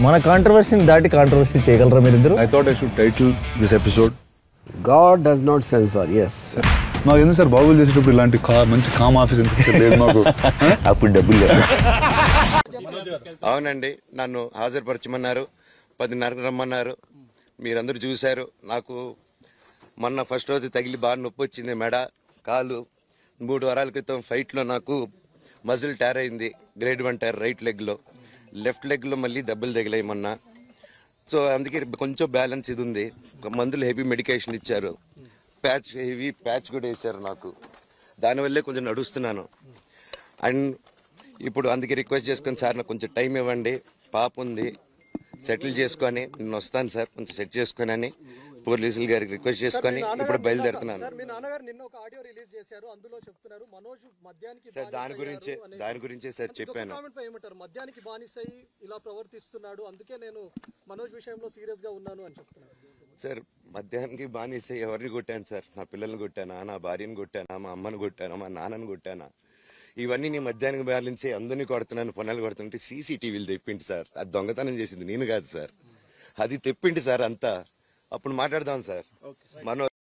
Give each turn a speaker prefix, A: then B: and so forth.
A: మన కాంట్రవర్సీని దాటి కాంట్రవర్సీ చేయగలరా మీరిద్దరు?
B: I thought I should title this episode
C: God does not censor. Yes.
B: నాకు ఎందుకు సార్ బాబులు చేసేటప్పుడు ఇలాంటి మంచి కామ్ ఆఫీస్ ఎందుకు లేదు మాకు?
A: అప్పుడు డబ్బులు లేదు.
D: అవునండి, నన్ను హాజరుపరచమన్నారు, 10:30కు రమ్మన్నారు. మీరందరూ చూశారు. నాకు మొన్న ఫస్ట్ రోజు తగిలి బాగా నొప్పి వచ్చింది, మెడ కాలు. 3 వారాల క్రితం ఫైట్లో నాకు మజిల్ టైర్ అయింది, గ్రేడ్ 1 టైర్ రైట్ లెగ్లో. లెఫ్ట్ లెగ్లో మళ్ళీ దెబ్బలు తగిలాయి మొన్న. సో అందుకే కొంచెం బ్యాలెన్స్ ఇది ఉంది. మందులు హెవీ మెడికేషన్ ఇచ్చారు, హెవీ ప్యాచ్ కూడా వేశారు నాకు. దానివల్లే కొంచెం నడుస్తున్నాను. అండ్ ఇప్పుడు అందుకే రిక్వెస్ట్ చేసుకొని, సార్ నాకు కొంచెం టైం ఇవ్వండి, పాప ఉంది, సెటిల్ చేసుకొని నేను వస్తాను సార్, కొంచెం సెట్ చేసుకొని అని పోలీసులు గారికి రిక్వెస్ట్ చేసుకొని ఇప్పుడు బయలుదేరుతున్నాను సార్. దాని గురించే సార్ చెప్పాను.
E: మద్యానికి బానిసై ఇలా ప్రవర్తిస్తున్నాడు, అందుకే నేను మనోజ్ విషయంలో సీరియస్ గా ఉన్నాను అని చెప్తున్నాను
D: సార్. మద్యానికి బానిసై ఎవరిని కొట్టాను సార్? నా పిల్లల్ని కొట్టానా, నా భార్యను కొట్టానా, మా అమ్మని కొట్టానా, మా నాన్నని కొట్టానా? ఇవన్నీ నీ మద్యానికి బ్యాలెన్సే అందరినీ కొడుతున్నాను, పొన్నాలు కొడుతుంటే సీసీటీవీలు తెప్పిండి సార్. అది దొంగతనం చేసింది నేను కాదు సార్, అది తెప్పిండి సార్ అంతా. అప్పుడు మాట్లాడదాం సార్. మనోజ్